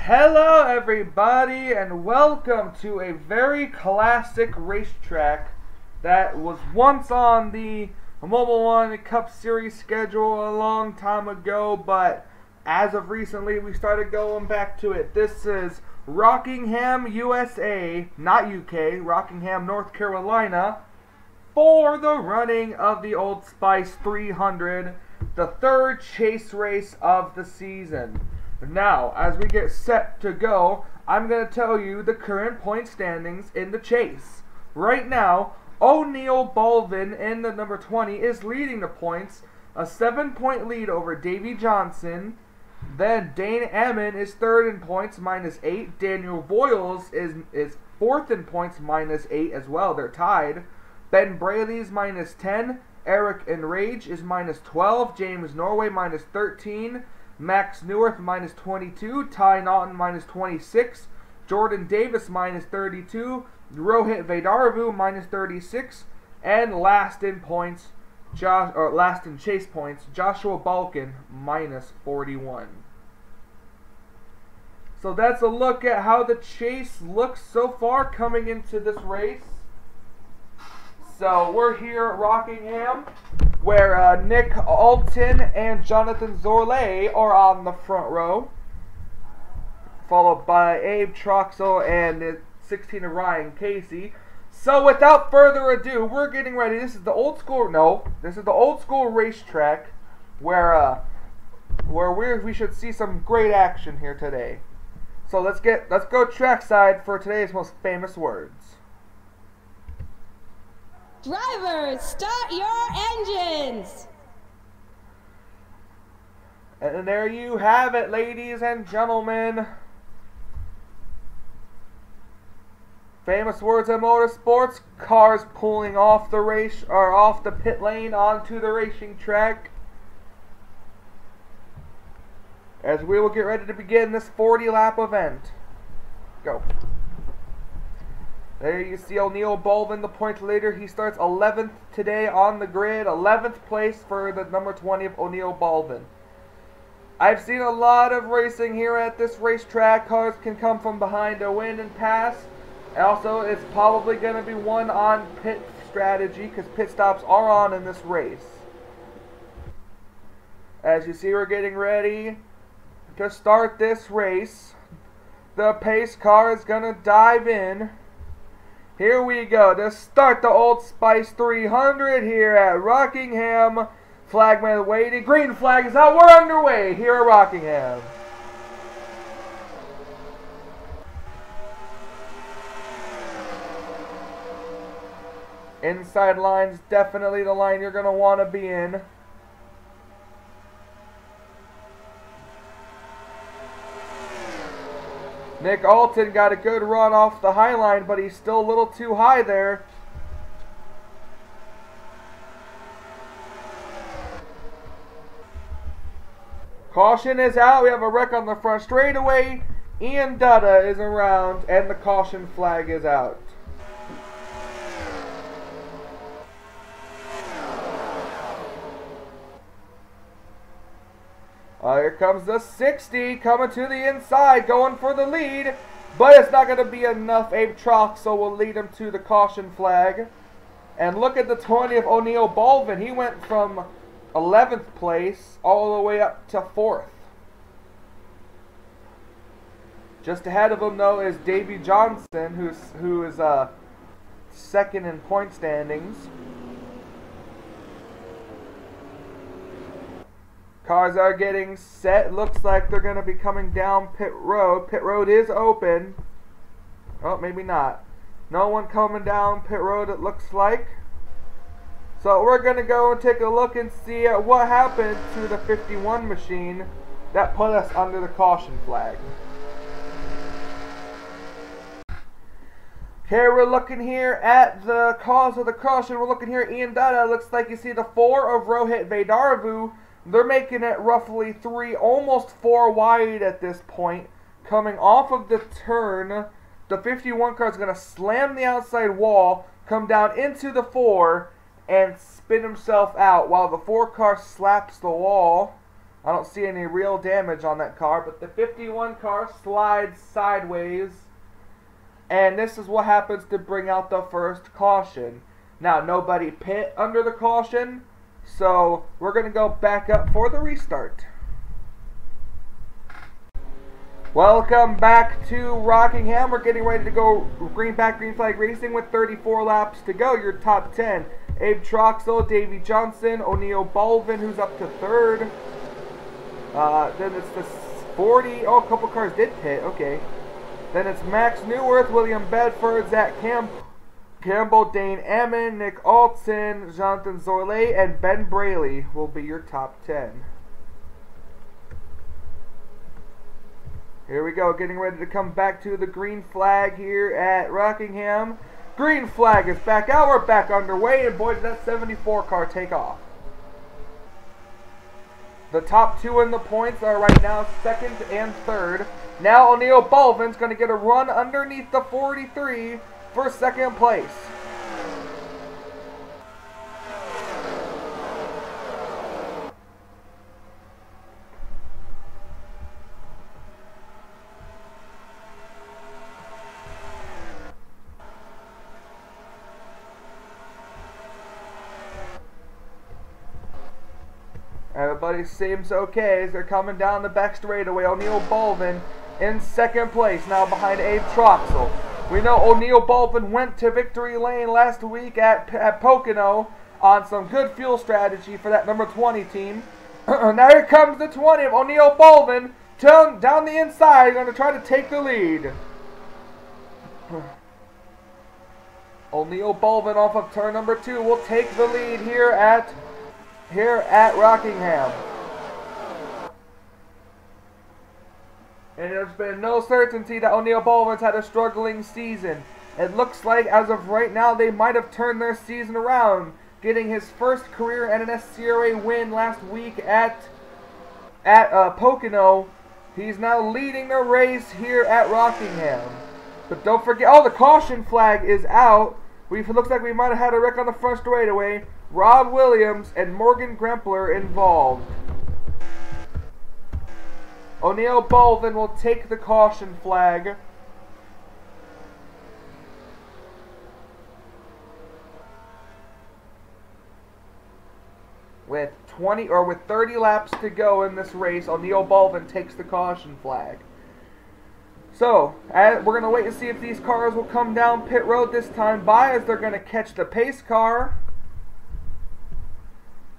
Hello everybody and welcome to a very classic racetrack that was once on the Mobil 1 Cup Series schedule a long time ago, but as of recently we started going back to it. This is Rockingham, USA, not UK, Rockingham, North Carolina, for the running of the Old Spice 300, the third chase race of the season. Now, as we get set to go, I'm going to tell you the current point standings in the chase. Right now, O'Neal Baldwin in the number 20 is leading the points, a 7-point lead over Davey Johnson. Then Dane Emmon is third in points, -8. Daniel Boyles is fourth in points, -8 as well. They're tied. Ben Braley's -10. Eric Enrage is -12. James Norway -13. Max Neuwirth -22, Ty Naughton -26, Jordan Davis -32, Rohit Vedarvu -36, and last in points, last in chase points, Joshua Balkin -41. So that's a look at how the chase looks so far coming into this race. So we're here at Rockingham, where Nick Alton and Jonathan Zorley are on the front row, followed by Abe Troxel and 16 of Ryan Casey. So without further ado, we're getting ready. This is the old school. No, this is the old school racetrack, where we should see some great action here today. So let's go trackside for today's most famous words. Drivers, start your engines! And there you have it, ladies and gentlemen. Famous words in motorsports: cars pulling off the race or off the pit lane onto the racing track. As we will get ready to begin this 40-lap event. Go. There you see O'Neal Baldwin, the point leader. He starts 11th today on the grid. 11th place for the number 20 of O'Neal Baldwin. I've seen a lot of racing here at this racetrack. Cars can come from behind to win and pass. Also, it's probably going to be one on pit strategy because pit stops are on in this race. As you see, we're getting ready to start this race. The pace car is going to dive in. Here we go to start the Old Spice 300 here at Rockingham. Flagman waiting. Green flag is out. We're underway here at Rockingham. Inside line's definitely the line you're going to want to be in. Nick Alton got a good run off the high line, but he's still a little too high there. Caution is out. We have a wreck on the front straightaway. Ian Dutta is around, and the caution flag is out. Here comes the 60 coming to the inside, going for the lead, but it's not going to be enough. Abe Troxel will lead him to the caution flag. And look at the 20 of O'Neal Baldwin. He went from 11th place all the way up to 4th. Just ahead of him, though, is Davy Johnson, who is second in point standings. Cars are getting set. Looks like they're going to be coming down pit road. Pit road is open. Oh, maybe not. No one coming down pit road, it looks like. So we're going to go and take a look and see what happened to the 51 machine that put us under the caution flag. Okay, we're looking here at the cause of the caution. We're looking here at Ian Dada. Looks like you see the 4 of Rohit Vedarvu. They're making it roughly 3, almost 4 wide at this point. Coming off of the turn, the 51 car is going to slam the outside wall, come down into the 4, and spin himself out while the 4 car slaps the wall. I don't see any real damage on that car, but the 51 car slides sideways. And this is what happens to bring out the first caution. Now, nobody pit under the caution, so we're going to go back up for the restart. Welcome back to Rockingham. We're getting ready to go green flag racing with 34 laps to go. Your top 10. Abe Troxel, Davy Johnson, O'Neill Balvin, who's up to 3rd. Then it's the 40. Oh, a couple cars did pit. Okay. Then it's Max Newworth, William Bedford, Zach Campbell, Dane Ammon, Nick Alton, Jonathan Zorley, and Ben Braley will be your top 10. Here we go, getting ready to come back to the green flag here at Rockingham. Green flag is back out. We're back underway, and boy, did that 74 car take off. The top 2 in the points are right now 2nd and 3rd. Now O'Neill Balvin's going to get a run underneath the 43 for 2nd place. Everybody seems okay as they're coming down the back straightaway. O'Neill Balvin in 2nd place, now behind Abe Troxel. We know O'Neill Balvin went to victory lane last week at Pocono on some good fuel strategy for that number 20 team. Now here comes the 20 of O'Neill Balvin down the inside, going to try to take the lead. O'Neill Balvin off of turn number 2 will take the lead here at Rockingham. And there's been no certainty that O'Neill Balvin's had a struggling season. It looks like as of right now they might have turned their season around, getting his first career NNSCRA win last week at Pocono. He's now leading the race here at Rockingham. But don't forget, oh, the caution flag is out. It looks like we might have had a wreck on the front straightaway. Rob Williams and Morgan Grempler involved. O'Neill Balvin will take the caution flag. With 30 laps to go in this race, O'Neill Balvin takes the caution flag. So, we're going to wait and see if these cars will come down pit road this time as they're going to catch the pace car.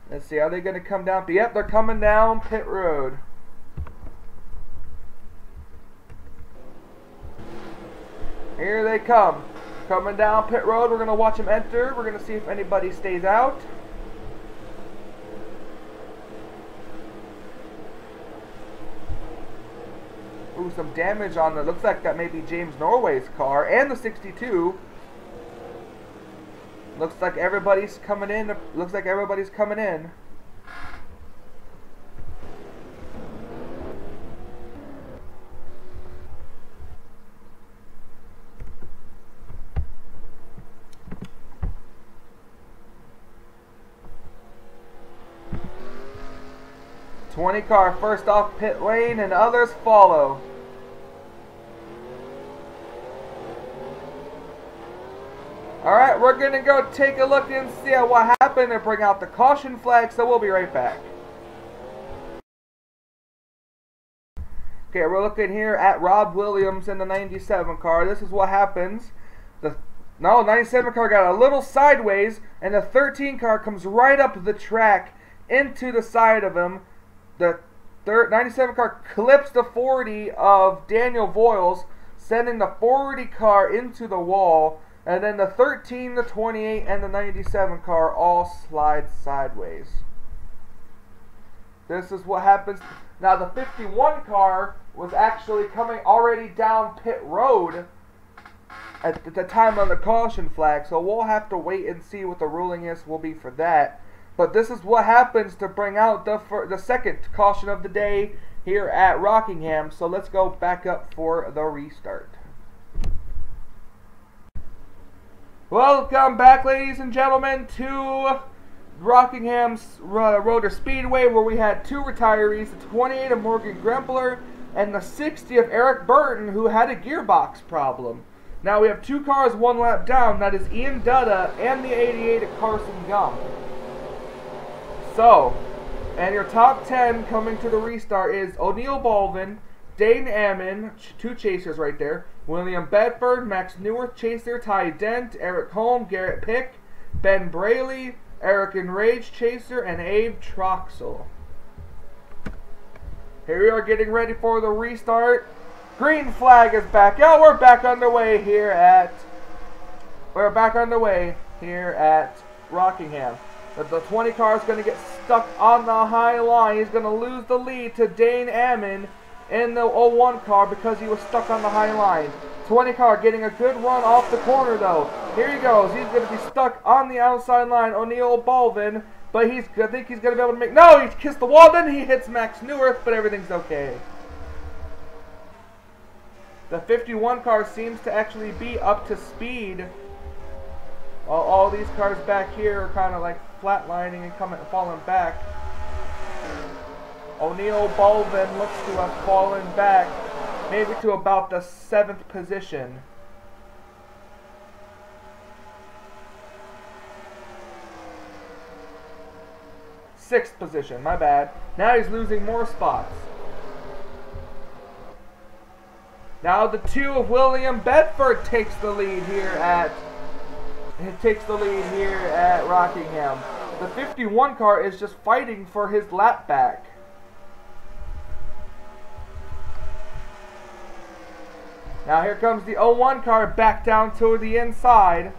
Let's see, are they going to come down? Yep, they're coming down pit road. Here they come. Coming down pit road. We're going to watch them enter. We're going to see if anybody stays out. Ooh, some damage on the, looks like that may be James Norway's car and the 62. Looks like everybody's coming in. Looks like everybody's coming in. '20 car first off pit lane and others follow. Alright, we're going to go take a look and see what happened and bring out the caution flag, so we'll be right back. Okay, we're looking here at Rob Williams in the 97 car. This is what happens. The 97 car got a little sideways, and the 13 car comes right up the track into the side of him. The 97 car clips the 40 of Daniel Voiles, sending the 40 car into the wall, and then the 13, the 28, and the 97 car all slide sideways. This is what happens. Now the 51 car was actually coming already down pit road at the time of the caution flag, so we'll have to wait and see what the ruling will be for that. But this is what happens to bring out the second caution of the day here at Rockingham. So let's go back up for the restart. Welcome back, ladies and gentlemen, to Rockingham Speedway, where we had two retirees, the 28 of Morgan Grempler and the 60 of Eric Burton, who had a gearbox problem. Now we have two cars one lap down. That is Ian Dutta and the 88 of Carson Gump. So, and your top 10 coming to the restart is O'Neal Baldwin, Dane Ammon, two chasers right there, William Bedford, Max Newirth chaser, Ty Dent, Eric Holm, Garrett Pick, Ben Braley, Eric Enrage chaser, and Abe Troxel. Here we are getting ready for the restart. Green flag is back. Yeah, we're back underway here at Rockingham. The 20 car is going to get stuck on the high line. He's going to lose the lead to Dane Ammon in the 01 car because he was stuck on the high line. 20 car getting a good run off the corner though. Here he goes. He's going to be stuck on the outside line. O'Neal Baldwin, but I think he's going to be able to make. No, he's kissed the wall. Then he hits Max Newirth, but everything's okay. The 51 car seems to actually be up to speed. All these cars back here are kind of like flatlining and falling back. O'Neal Baldwin looks to have fallen back, maybe to about the 7th position. Sixth position, my bad. Now he's losing more spots. Now the 2 of William Bedford takes the lead here at Rockingham. The 51 car is just fighting for his lap back. Now here comes the 01 car back down to the inside.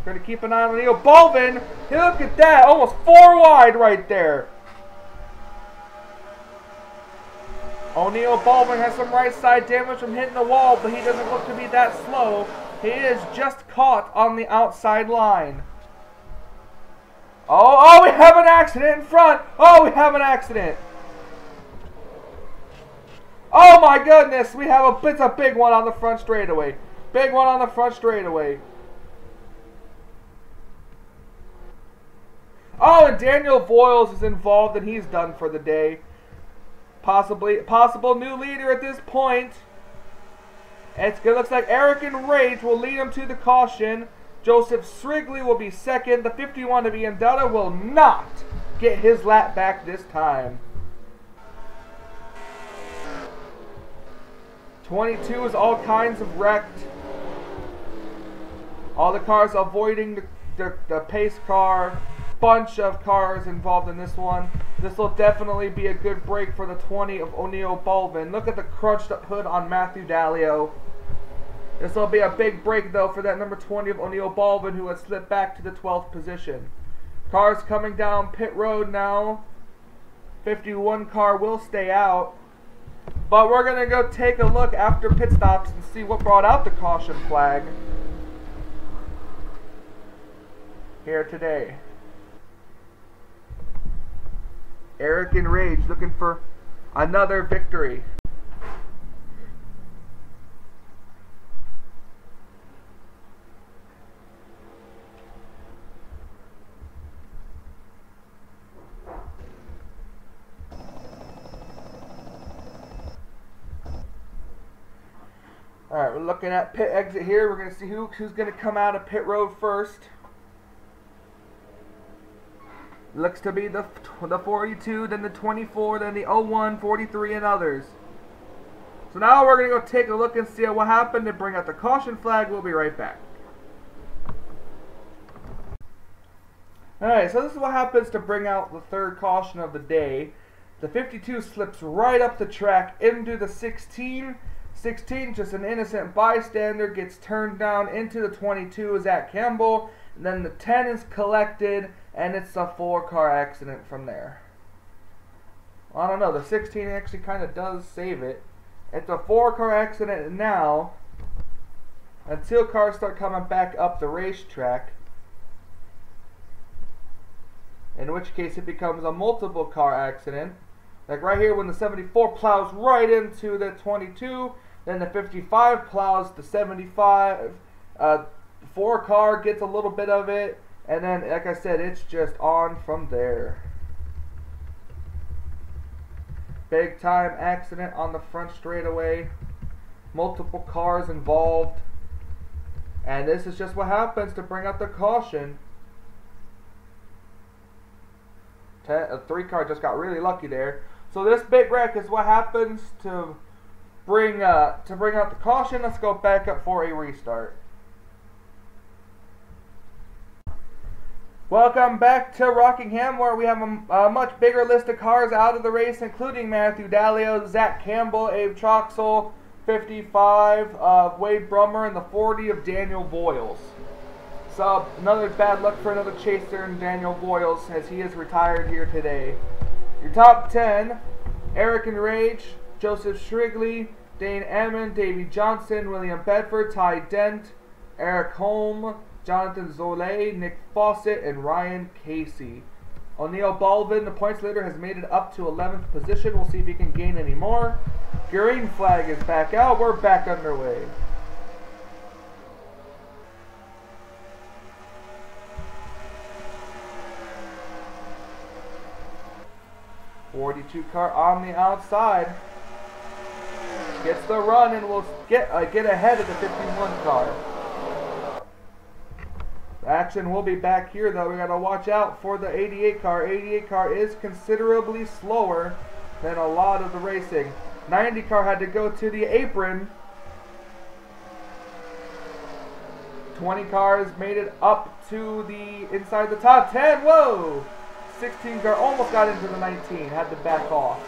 Going to keep an eye on O'Neal Baldwin. Look at that, almost 4 wide right there. O'Neal Baldwin has some right side damage from hitting the wall, but he doesn't look to be that slow. He is just caught on the outside line. Oh, we have an accident in front. Oh, we have an accident. Oh my goodness, it's a big one on the front straightaway. Big one on the front straightaway. Oh, and Daniel Voiles is involved, and he's done for the day. Possible new leader at this point. It looks like Eric Enrage will lead him to the caution. Joseph Srigley will be second. The 51 of Ian Dutta will not get his lap back this time. 22 is all kinds of wrecked. All the cars avoiding the pace car. Bunch of cars involved in this one. This will definitely be a good break for the 20 of O'Neal Baldwin. Look at the crunched up hood on Matthew Dallio. This will be a big break though for that number 20 of O'Neal Baldwin, who has slipped back to the 12th position. Cars coming down pit road now. 51 car will stay out. But we're going to go take a look after pit stops and see what brought out the caution flag here today. Eric Enrage looking for another victory. Alright, we're looking at pit exit here. We're going to see who's going to come out of pit road first. Looks to be the 42, then the 24, then the 01, 43, and others. So now we're going to go take a look and see what happened and bring out the caution flag. We'll be right back. Alright, so this is what happens to bring out the third caution of the day. The 52 slips right up the track into the 16. 16, just an innocent bystander, gets turned down into the 22, Zach Campbell. And then the 10 is collected, and it's a 4-car accident from there. I don't know, the 16 actually kind of does save it. It's a 4-car accident now, until cars start coming back up the racetrack. In which case it becomes a multiple car accident. Like right here when the 74 plows right into the 22, then the 55 plows the 75, 4-car gets a little bit of it, and then like I said, it's just on from there. Big time accident on the front straightaway. Multiple cars involved. And this is just what happens to bring out the caution. A 3-car just got really lucky there. So this big wreck is what happens to bring out the caution. Let's go back up for a restart. Welcome back to Rockingham, where we have a much bigger list of cars out of the race, including Matthew Dallio, Zach Campbell, Abe Troxel, 55 of Wade Brummer, and the 40 of Daniel Boyles. So, another bad luck for another chaser in Daniel Boyles, as he is retired here today. Your top 10, Eric Enrage, Joseph Shrigley, Dane Ammon, Davey Johnson, William Bedford, Ty Dent, Eric Holm, Jonathan Zolay, Nick Fawcett, and Ryan Casey. O'Neill Baldwin, the points leader, has made it up to 11th position. We'll see if he can gain any more. Green flag is back out. We're back underway. '42 car on the outside gets the run and will get ahead of the 51 car. The action will be back here though. We gotta watch out for the 88 car. 88 car is considerably slower than a lot of the racing. 90 car had to go to the apron. 20 cars made it up to the inside the top 10. Whoa! 16 car almost got into the 19, had to back off.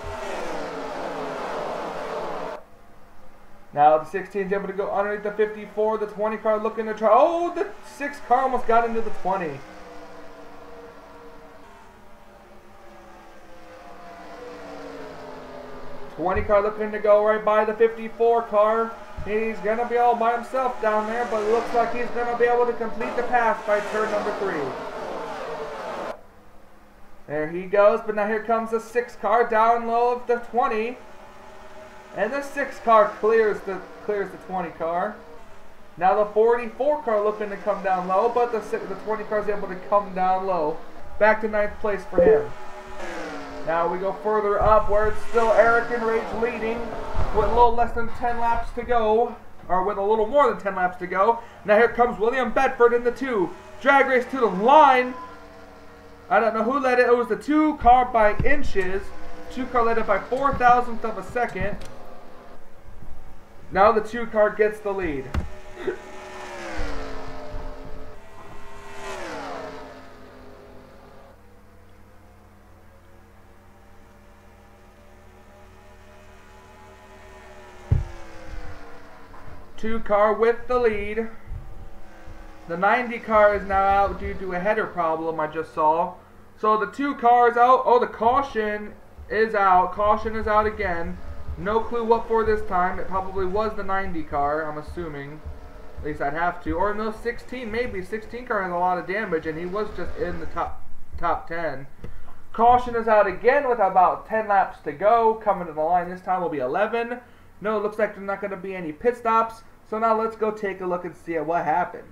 Now the 16 is able to go underneath the 54, the 20 car looking to try. Oh, the 6 car almost got into the 20. car looking to go right by the 54 car. He's going to be all by himself down there, but it looks like he's going to be able to complete the pass by turn number 3. There he goes, but now here comes the 6 car down low of the 20. And the 6 car clears the 20 car. Now the 44 car looking to come down low, but the 20 car is able to come down low. Back to 9th place for him. Now we go further up where it's still Eric Enrage leading with a little less than 10 laps to go. Or with a little more than 10 laps to go. Now here comes William Bedford in the 2. Drag race to the line. I don't know who led it. It was the 2 car by inches. 2 car led it by 4,000th of a second. Now the 2 car gets the lead. Two car with the lead. The 90 car is now out due to a header problem I just saw. So the 2 cars out. Oh, the caution is out. Caution is out again. No clue what for this time. It probably was the 90 car, I'm assuming. At least I'd have to. Or no, 16 maybe. 16 car has a lot of damage and he was just in the top 10. Caution is out again with about 10 laps to go. Coming to the line this time will be 11. No, it looks like there's not going to be any pit stops. So now let's go take a look and see what happened.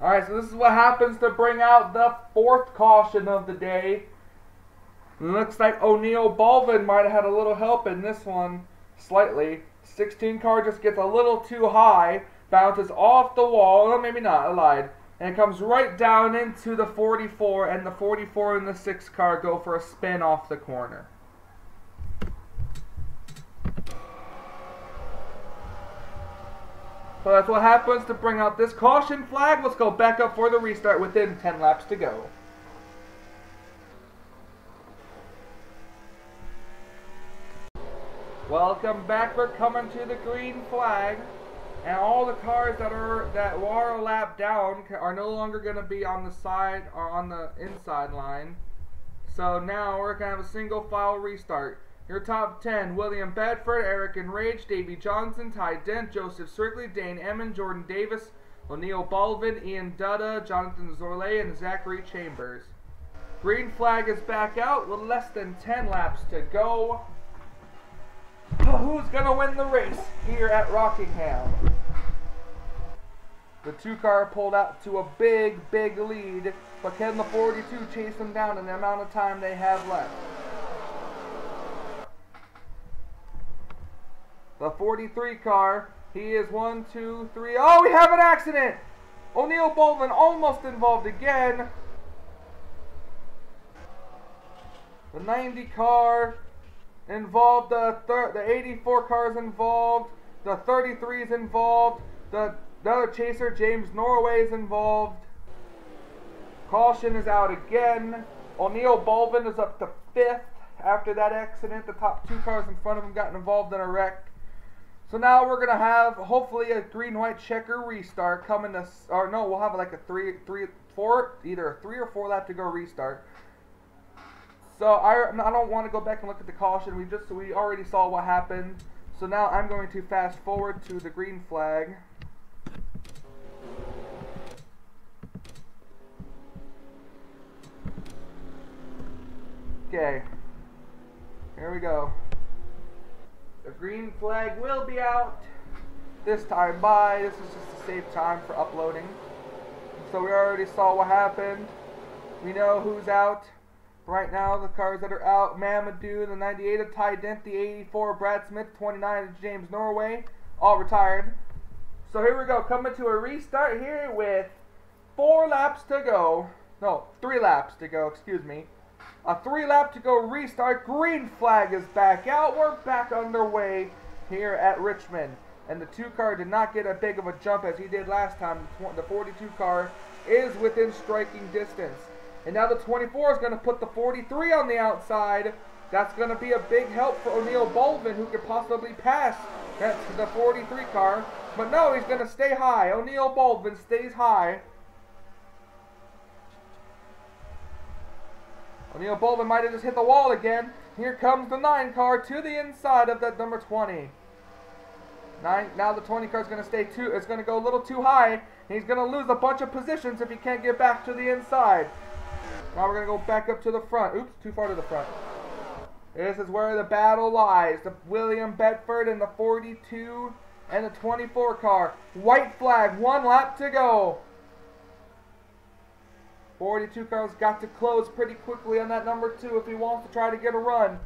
Alright, so this is what happens to bring out the 4th caution of the day. Looks like O'Neill Baldwin might have had a little help in this one, slightly. 16 car just gets a little too high, bounces off the wall, or maybe not, I lied. And it comes right down into the 44, and the 44 and the 6 car go for a spin off the corner. So that's what happens to bring out this caution flag. Let's go back up for the restart within 10 laps to go. Welcome back. We're coming to the green flag. And all the cars that are a lap down are no longer going to be on the side or on the inside line. So now we're going to have a single file restart. Your top 10: William Bedford, Eric Enrage, Davey Johnson, Ty Dent, Joseph Strictly, Dane Emmon, Jordan Davis, O'Neal Baldwin, Ian Dutta, Jonathan Zorley, and Zachary Chambers. Green flag is back out with less than 10 laps to go. Who's going to win the race here at Rockingham? The 2-car pulled out to a big lead, but can the 42 chase them down in the amount of time they have left? The 43 car, he is 1, 2, 3. Oh, we have an accident! O'Neal Baldwin almost involved again. The 90 car involved, the 84 car is involved, the 33 is involved, the other chaser, James Norway, is involved. Caution is out again. O'Neal Baldwin is up to 5th after that accident. The top 2 cars in front of him got involved in a wreck. So now we're going to have, hopefully, a green-white checker restart coming to, or no, we'll have like a either a 3 or 4 lap to go restart. So I don't want to go back and look at the caution. We already saw what happened. So now I'm going to fast forward to the green flag. Okay, here we go. The green flag will be out this time by. This is just to save time for uploading. So we already saw what happened. We know who's out. Right now, the cars that are out: Mamadou, the 98 of Ty Dent, the 84 Brad Smith, 29 of James Norway, all retired. So here we go, coming to a restart here with 4 laps to go. No, 3 laps to go, excuse me. A 3 lap to go restart. Green flag is back out. We're back underway here at Richmond. And the 2 car did not get a big of a jump as he did last time. The 42 car is within striking distance. And now the 24 is going to put the 43 on the outside. That's going to be a big help for O'Neal Baldwin, who could possibly pass the 43 car. But no, he's going to stay high. O'Neal Baldwin stays high. O'Neal Baldwin might have just hit the wall again. Here comes the 9 car to the inside of that number 20. Now the 20 car is going to stay it's going to go a little too high. He's going to lose a bunch of positions if he can't get back to the inside. Now we're going to go back up to the front. Oops, too far to the front. This is where the battle lies. The William Bedford and the 42 and the 24 car. White flag, 1 lap to go. 42 car's got to close pretty quickly on that number 2 if he wants to try to get a run.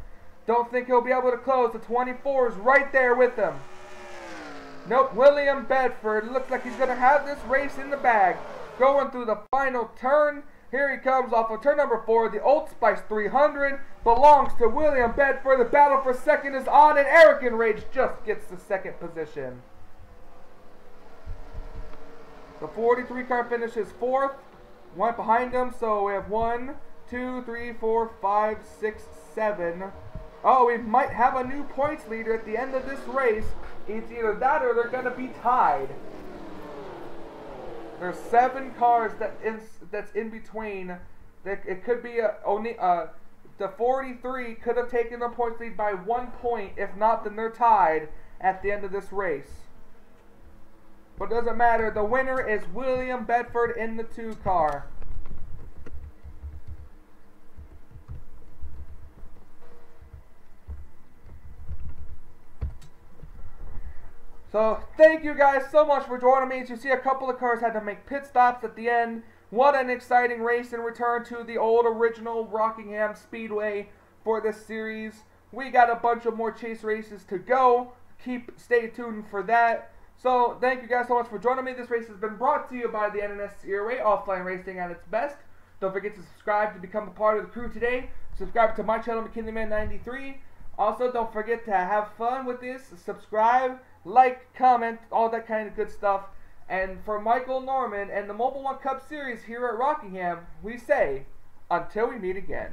Don't think he'll be able to close. The 24 is right there with him. Nope, William Bedford looks like he's going to have this race in the bag. Going through the final turn. Here he comes off of turn number 4. The Old Spice 300 belongs to William Bedford. The battle for second is on, and Eric Enrage just gets the 2nd position. The 43 car finishes 4th. One behind him, so we have 1, 2, 3, 4, 5, 6, 7. Oh, we might have a new points leader at the end of this race. It's either that or they're going to be tied. There's 7 cars that's in between. It could be the 43 could have taken the points lead by 1 point. If not, then they're tied at the end of this race. But it doesn't matter. The winner is William Bedford in the 2 car. So thank you guys so much for joining me. As you see, a couple of cars had to make pit stops at the end. What an exciting race in return to the old original Rockingham Speedway for this series. We got a bunch of more chase races to go. Stay tuned for that. So, thank you guys so much for joining me. This race has been brought to you by the NNSCRA, offline racing at its best. Don't forget to subscribe to become a part of the crew today. Subscribe to my channel, McKinleyman93. Also, don't forget to have fun with this. Subscribe like, comment, all that kind of good stuff. And for Michael Norman and the Mobil 1 Cup Series here at Rockingham, we say, until we meet again.